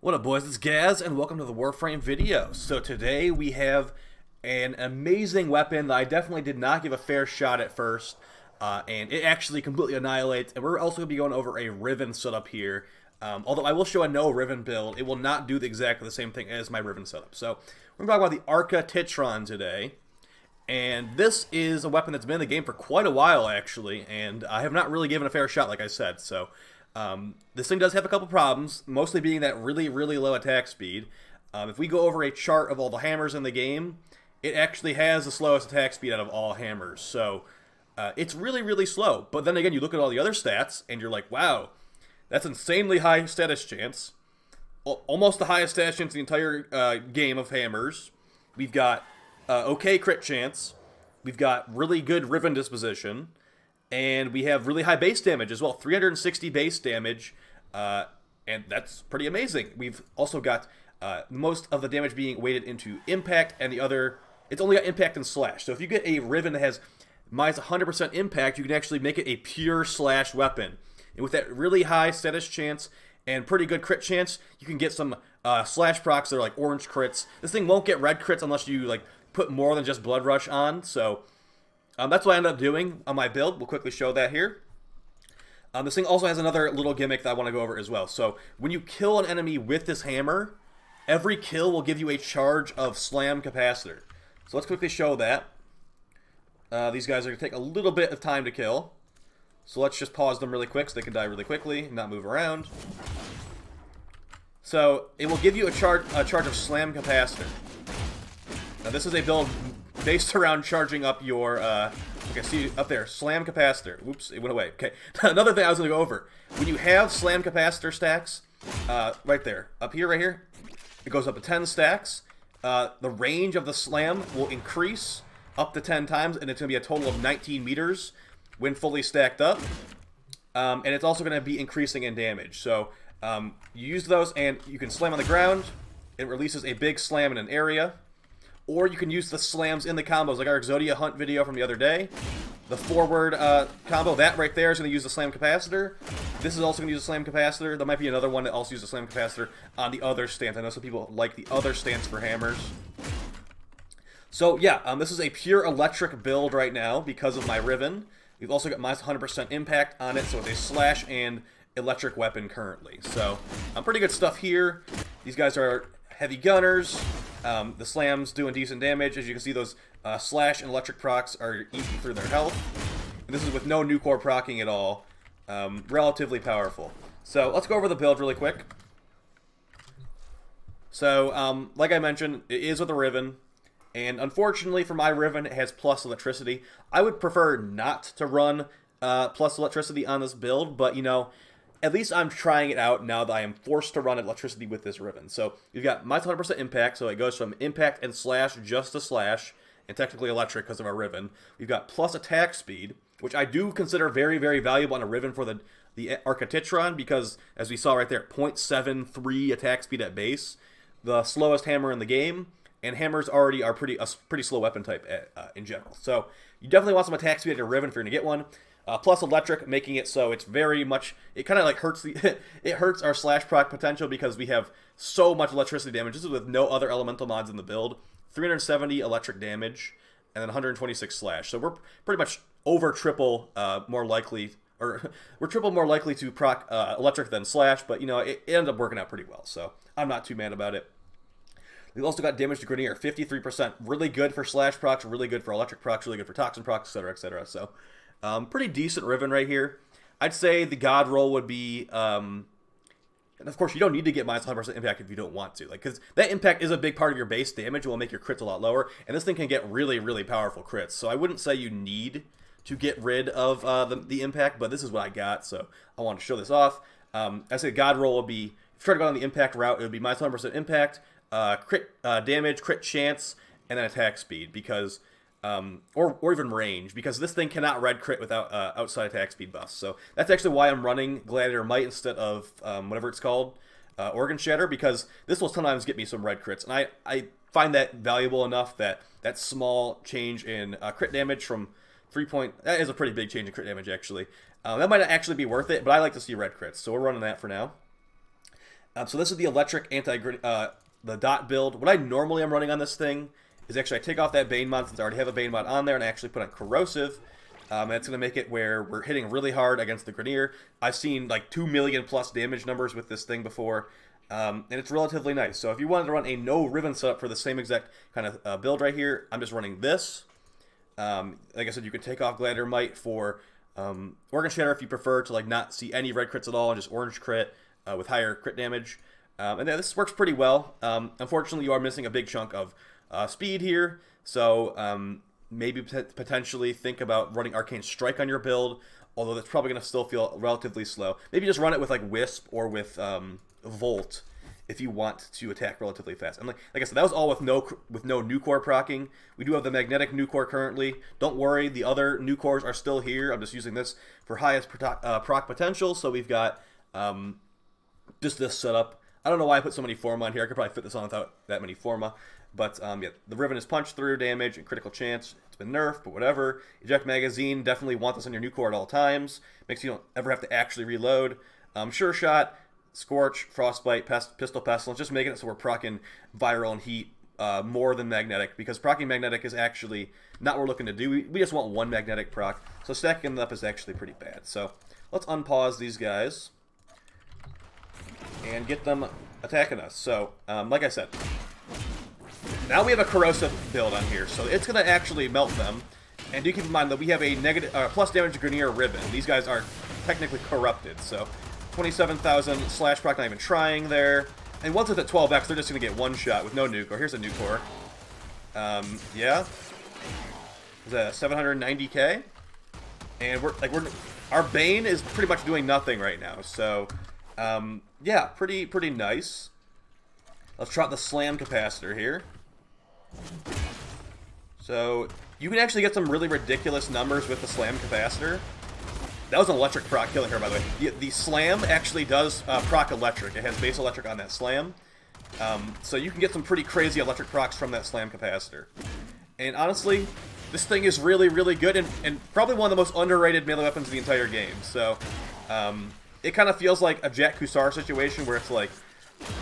What up, boys? It's Gaz, and welcome to the Warframe video. So today we have an amazing weapon that I definitely did not give a fair shot at first, and it actually completely annihilates. And we're also going to be going over a Riven setup here. Although I will show a no Riven build, it will not do exactly the same thing as my Riven setup. So we're going to talk about the Arca Titron today. And this is a weapon that's been in the game for quite a while, actually, and I have not really given a fair shot, like I said. So this thing does have a couple problems, mostly being that really low attack speed. If we go over a chart of all the hammers in the game, it actually has the slowest attack speed out of all hammers. So it's really slow. But then again, you look at all the other stats, and you're like, wow, that's insanely high status chance. Almost the highest status chance in the entire game of hammers. We've got okay crit chance. We've got really good Riven disposition. And we have really high base damage as well, 360 base damage, and that's pretty amazing. We've also got most of the damage being weighted into impact, and the other, it's only got impact and slash. So if you get a Riven that has minus 100% impact, you can actually make it a pure slash weapon. And with that really high status chance and pretty good crit chance, you can get some slash procs that are like orange crits. This thing won't get red crits unless you like put more than just Blood Rush on, so that's what I ended up doing on my build. We'll quickly show that here. This thing also has another little gimmick that I want to go over as well. So when you kill an enemy with this hammer, every kill will give you a charge of slam capacitor. So let's quickly show that. These guys are going to take a little bit of time to kill. So let's just pause them really quick so they can die really quickly and not move around. So it will give you a charge of slam capacitor. Now this is a build based around charging up your, okay, see up there, slam capacitor. Whoops, it went away. Okay, another thing I was going to go over. When you have slam capacitor stacks, right there, up here, right here, it goes up to 10 stacks. The range of the slam will increase up to 10 times, and it's going to be a total of 19 meters when fully stacked up. And it's also going to be increasing in damage. So you use those, and you can slam on the ground. It releases a big slam in an area. Or you can use the slams in the combos, like our Exodia Hunt video from the other day. The forward combo, that right there is going to use the slam capacitor. This is also going to use the slam capacitor. There might be another one that also uses the slam capacitor on the other stance. I know some people like the other stance for hammers. So yeah, this is a pure electric build right now because of my Riven. We've also got minus 100% impact on it, so it's a slash and electric weapon currently. So pretty good stuff here. These guys are heavy gunners. The slams doing decent damage. As you can see, those slash and electric procs are eating through their health. And this is with no new core procking at all. Relatively powerful. So let's go over the build really quick. So like I mentioned, it is with a Riven. And unfortunately for my Riven, it has plus electricity. I would prefer not to run plus electricity on this build, but you know, at least I'm trying it out now that I am forced to run electricity with this Riven. So you've got minus 100% impact, so it goes from impact and slash just to slash, and technically electric because of our Riven. We've got plus attack speed, which I do consider very valuable on a Riven for the Arca Titron, because as we saw right there, 0.73 attack speed at base, the slowest hammer in the game, and hammers already are a pretty slow weapon type in general. So you definitely want some attack speed at your Riven if you're going to get one. Plus electric, making it so it's very much, it kind of like hurts it hurts our slash proc potential because we have so much electricity damage. This is with no other elemental mods in the build. 370 electric damage and then 126 slash. So we're pretty much over triple more likely, or we're triple more likely to proc electric than slash, but you know, it ended up working out pretty well. So I'm not too mad about it. We've also got damage to Grenadier, 53%. Really good for slash procs, really good for electric procs, really good for toxin procs, etc., etc. So pretty decent Riven right here. I'd say the God roll would be, and of course you don't need to get minus 100% impact if you don't want to, like, because that impact is a big part of your base damage. It will make your crits a lot lower, and this thing can get really powerful crits. So I wouldn't say you need to get rid of the impact, but this is what I got, so I want to show this off. I say God roll would be, if you try to go on the impact route, it would be minus 100% impact, crit damage, crit chance, and then attack speed, because or even range, because this thing cannot red crit without outside attack speed buffs. So that's actually why I'm running Gladiator Might instead of whatever it's called, Organ Shatter, because this will sometimes get me some red crits, and I find that valuable enough that that small change in crit damage from 3 point, that is a pretty big change in crit damage actually. That might actually be worth it, but I like to see red crits, so we're running that for now. So this is the electric the dot build. What I normally am running on this thing is actually I take off that Bane mod since I already have a Bane mod on there, and I actually put on corrosive. And it's going to make it where we're hitting really hard against the Grineer. I've seen like 2 million plus damage numbers with this thing before, and it's relatively nice. So if you wanted to run a no Riven setup for the same exact kind of build right here, I'm just running this. Like I said, you could take off Gladiator Might for Organ Shatter if you prefer to like not see any red crits at all and just orange crit with higher crit damage. And yeah, this works pretty well. Unfortunately, you are missing a big chunk of speed here, so maybe potentially think about running Arcane Strike on your build, although that's probably going to still feel relatively slow. Maybe just run it with like Wisp or with Volt if you want to attack relatively fast. And like I said, that was all with no new core procking. We do have the magnetic new core currently. Don't worry, the other new cores are still here. I'm just using this for highest proc potential. So we've got just this setup. I don't know why I put so many Forma on here. I could probably fit this on without that many Forma. But yeah, the Riven is punch through damage and critical chance. It's been nerfed, but whatever. Eject magazine, definitely want this on your new core at all times. Makes you don't ever have to actually reload. Sure shot, Scorch, Frostbite, Pistol Pestilence, just making it so we're proccing Viral and Heat more than Magnetic, because proccing Magnetic is actually not what we're looking to do. We just want one Magnetic proc, so stacking them up is actually pretty bad. So let's unpause these guys and get them attacking us. So, like I said, now we have a corrosive build on here, so it's going to actually melt them. And do keep in mind that we have a plus damage to Grineer Riven. These guys are technically corrupted, so 27,000 slash proc, not even trying there. And once it's at 12x, they're just going to get one shot with no nuke. Or here's a nuke core. Yeah. Is that 790k? And our Bane is pretty much doing nothing right now. So, yeah, pretty nice. Let's try the Slam Capacitor here. So, you can actually get some really ridiculous numbers with the Slam Capacitor. That was an electric proc killing her, by the way. The Slam actually does proc electric. It has base electric on that Slam. So you can get some pretty crazy electric procs from that Slam Capacitor. And honestly, this thing is really, really good and probably one of the most underrated melee weapons in the entire game. So it kind of feels like a Jack Kusar situation where it's like,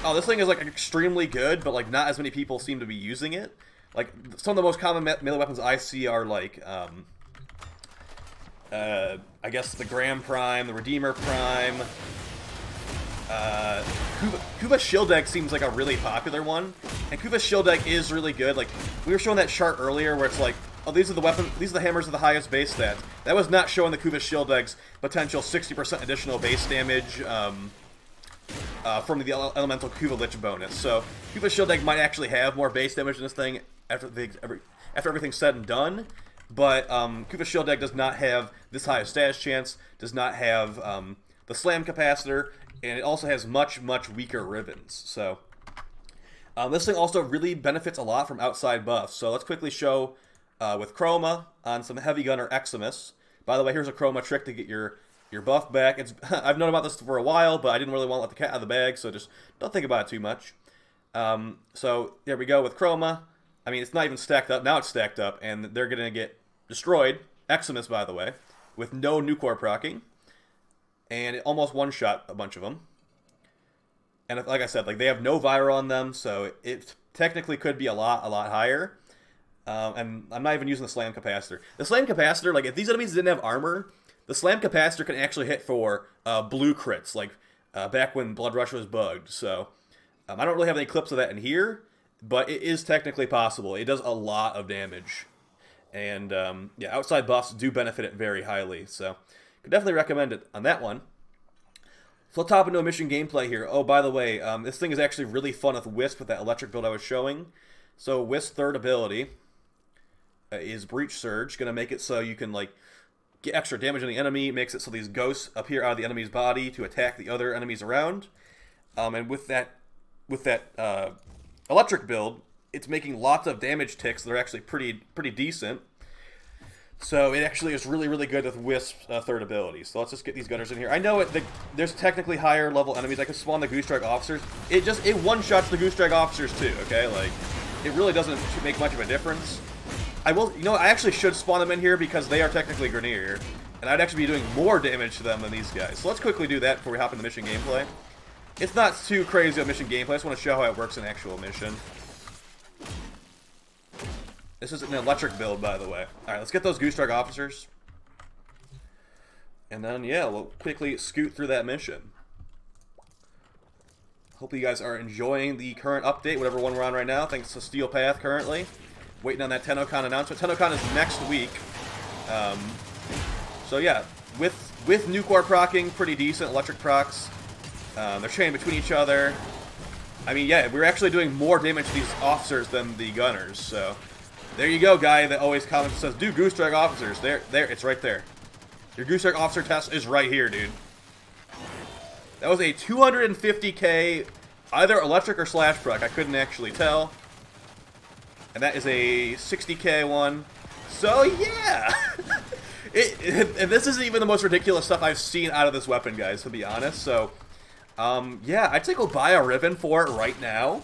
oh, this thing is like extremely good, but like not as many people seem to be using it. Like some of the most common melee weapons I see are like, I guess the Graham Prime, the Redeemer Prime. Kuva's Shield Deck seems like a really popular one, and Kuva's Shield Deck is really good. Like we were showing that chart earlier, where it's like, oh, these are the weapons, these are the hammers with the highest base stats. That was not showing the Kuva's Shield Deck's potential 60% additional base damage from the Elemental Kuva Lich bonus. So Kuva's Shield Deck might actually have more base damage than this thing after everything's said and done. But Kuva's Shield Deck does not have this high of stash chance, does not have the Slam Capacitor, and it also has much, much weaker Rivens. So this thing also really benefits a lot from outside buffs. So let's quickly show with Chroma on some Heavy Gunner Eximus. By the way, here's a Chroma trick to get your buff back. I've known about this for a while, but I didn't really want to let the cat out of the bag, so just don't think about it too much. So there we go with Chroma. I mean, it's not even stacked up. Now it's stacked up, and they're going to get destroyed. Eximus, by the way, with no new core procking. And it almost one-shot a bunch of them. And like I said, like they have no Viral on them, so it technically could be a lot higher. And I'm not even using the Slam Capacitor. The Slam Capacitor, like if these enemies didn't have armor, the Slam Capacitor can actually hit for blue crits, like back when Blood Rush was bugged. So I don't really have any clips of that in here. But it is technically possible. It does a lot of damage. And, yeah, outside buffs do benefit it very highly. So, could definitely recommend it on that one. So, let's hop into a mission gameplay here. Oh, by the way, this thing is actually really fun with Wisp with that electric build I was showing. So, Wisp's third ability is Breach Surge. Going to make it so you can, like, get extra damage on the enemy. Makes it so these ghosts appear out of the enemy's body to attack the other enemies around. And with that electric build, it's making lots of damage ticks that are actually pretty decent. So it actually is really, really good with Wisp's third ability. So let's just get these gunners in here. I know there's technically higher level enemies. I could spawn the Goose Drag officers. It one-shots the Goose Drag officers too, okay? Like, it really doesn't make much of a difference. I actually should spawn them in here because they are technically Grineer. And I'd actually be doing more damage to them than these guys. So let's quickly do that before we hop into mission gameplay. It's not too crazy of mission gameplay. I just want to show how it works in actual mission. This is an electric build, by the way. Alright, let's get those Goose Strike officers. And then, yeah, we'll quickly scoot through that mission. Hope you guys are enjoying the current update, whatever one we're on right now. Thanks to Steel Path currently. Waiting on that TennoCon announcement. TennoCon is next week. So yeah, with Nucor procking, pretty decent electric procs. They're chained between each other. I mean, yeah, we're actually doing more damage to these officers than the gunners. So there you go, guy that always comments and says, do Goose Strike officers. There, it's right there. Your Goose Strike officer test is right here, dude. That was a 250k, either electric or slash proc. I couldn't actually tell. And that is a 60k one. So, yeah! And this isn't even the most ridiculous stuff I've seen out of this weapon, guys, to be honest. So, yeah, I'd say go buy a Riven for it right now.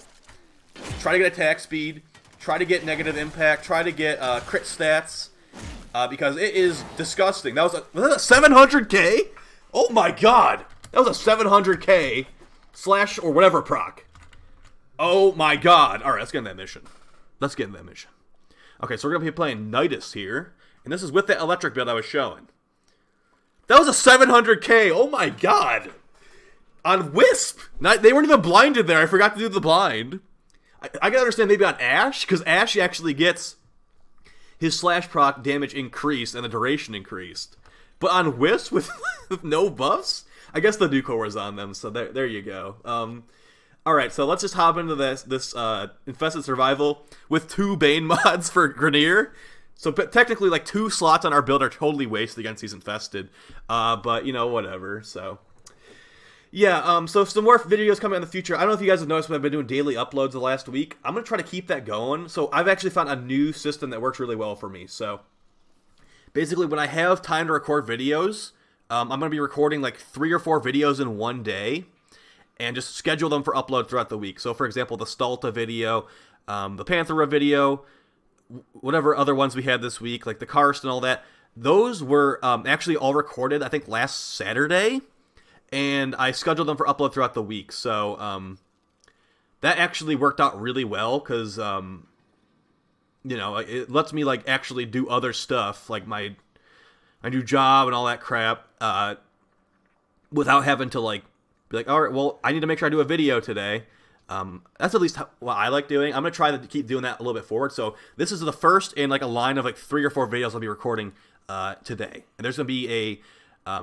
Try to get attack speed. Try to get negative impact. Try to get crit stats. Because it is disgusting. Was that a 700k? Oh my god! That was a 700k slash or whatever proc. Oh my god. Alright, let's get in that mission. Let's get in that mission. Okay, so we're going to be playing Nidus here. And this is with the electric build I was showing. That was a 700k. Oh my god. On Wisp. They weren't even blinded there. I forgot to do the blind. I can understand maybe on Ash, because Ash actually gets his slash proc damage increased and the duration increased. But on Wisp with no buffs? I guess the Nucor was on them, so there you go. Alright, so let's just hop into this Infested Survival with 2 Bane mods for Grenier. So but technically, like, 2 slots on our build are totally wasted against these Infested. But, you know, whatever, so. Yeah, so some more videos coming in the future. I don't know if you guys have noticed, but I've been doing daily uploads the last week. I'm going to try to keep that going. So I've actually found a new system that works really well for me. So basically, when I have time to record videos, I'm going to be recording like 3 or 4 videos in one day and just schedule them for upload throughout the week. So for example, the Stalta video, the Panthera video, whatever other ones we had this week, like the Karst and all that, those were actually all recorded, I think, last Saturday. And I scheduled them for upload throughout the week. So that actually worked out really well because, you know, it lets me, like, actually do other stuff, like my new job and all that crap, without having to, like, be like, all right, well, I need to make sure I do a video today. That's at least what I like doing. I'm going to try to keep doing that a little bit forward. So this is the first in, like, a line of, like, 3 or 4 videos I'll be recording today. And there's going to be a...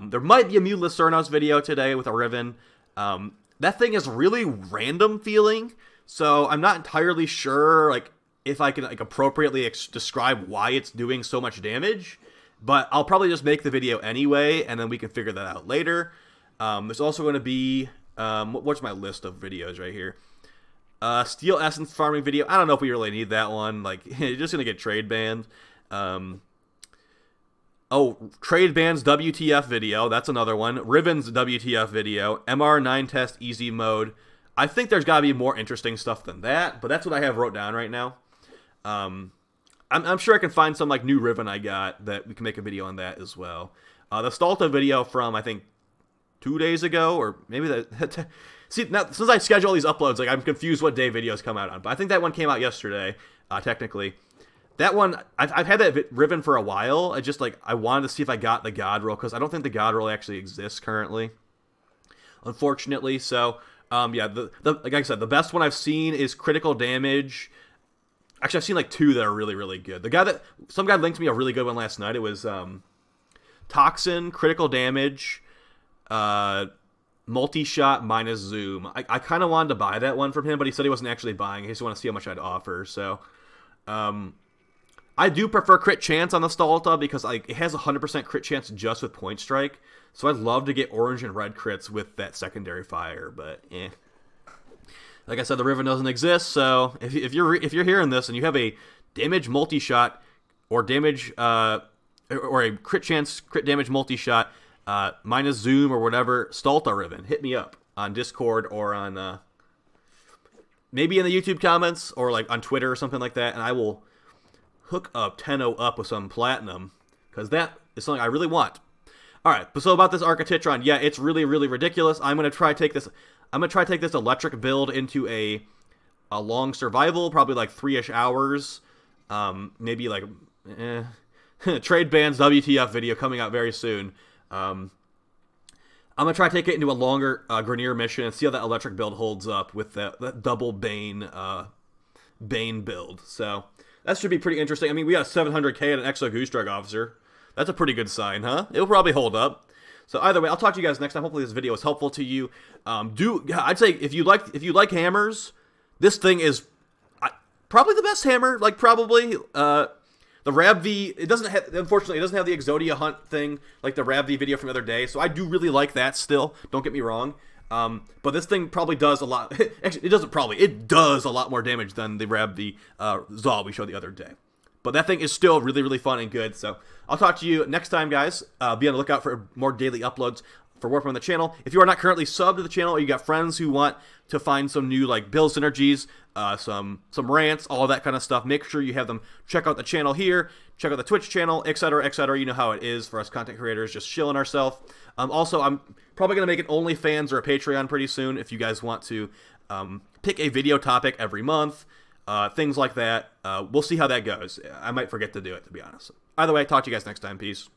there might be a Muteless Cernos video today with a Riven. That thing is really random feeling, so I'm not entirely sure, like, if I can, like, appropriately describe why it's doing so much damage. But I'll probably just make the video anyway, and then we can figure that out later. There's also going to be, what's my list of videos right here? Steel Essence farming video. I don't know if we really need that one. Like, you're just going to get trade banned. Oh, Trade Band's WTF video, that's another one. Riven's WTF video. MR9 test easy mode. I think there's got to be more interesting stuff than that, but that's what I have wrote down right now. I'm sure I can find some, like, new Riven I got that we can make a video on that as well. The Stalta video from, I think, 2 days ago, or maybe that... See, now, since I schedule all these uploads, like, I'm confused what day videos come out on, but I think that one came out yesterday, technically. That one, I've had that Riven for a while. I wanted to see if I got the God roll, because I don't think the God roll actually exists currently, unfortunately. So, yeah, like I said, the best one I've seen is critical damage. Actually, I've seen like 2 that are really, really good. Some guy linked me a really good one last night. It was Toxin, critical damage, multi-shot minus zoom. I kind of wanted to buy that one from him, but he said he wasn't actually buying. He just wanted to see how much I'd offer. So, I do prefer crit chance on the Stalta because, like, it has 100% crit chance just with point strike. So I'd love to get orange and red crits with that secondary fire, but eh. Like I said, the Riven doesn't exist, so if you're hearing this and you have a damage multi-shot or damage or a crit chance crit damage multi-shot minus zoom or whatever Stalta Riven, hit me up on Discord or on maybe in the YouTube comments or like on Twitter or something like that, and I will hook up Tenno up with some platinum, because that is something I really want. Alright, so about this Arca Titron, yeah, it's really, really ridiculous. I'm going to try to take this... I'm going to try to take this electric build into a long survival, probably like 3-ish hours. Maybe like trade bans WTF video coming out very soon. I'm going to try to take it into a longer Grenier mission and see how that electric build holds up with that double Bane build. So that should be pretty interesting. I mean, we got 700k and an Exo Goose Drag Officer. That's a pretty good sign, huh? It'll probably hold up. So either way, I'll talk to you guys next time. Hopefully this video is helpful to you. I'd say if you like hammers, this thing is probably the best hammer. Like probably the RabV. It doesn't have, unfortunately, it doesn't have the Exodia hunt thing like the RabV video from the other day. So I do really like that still. Don't get me wrong. But this thing probably does a lot. Actually, it doesn't probably. It does a lot more damage than the RabV Zal we showed the other day. But that thing is still really, really fun and good. So I'll talk to you next time, guys. Be on the lookout for more daily uploads for Warframe on the channel. If you are not currently subbed to the channel, or you got friends who want to find some new like build synergies, some rants, all that kind of stuff, make sure you have them check out the channel here, check out the Twitch channel, etc., etc. You know how it is for us content creators, just chilling ourselves. Also, I'm probably going to make an OnlyFans or a Patreon pretty soon if you guys want to pick a video topic every month. Things like that. We'll see how that goes. I might forget to do it, to be honest. Either way, talk to you guys next time. Peace.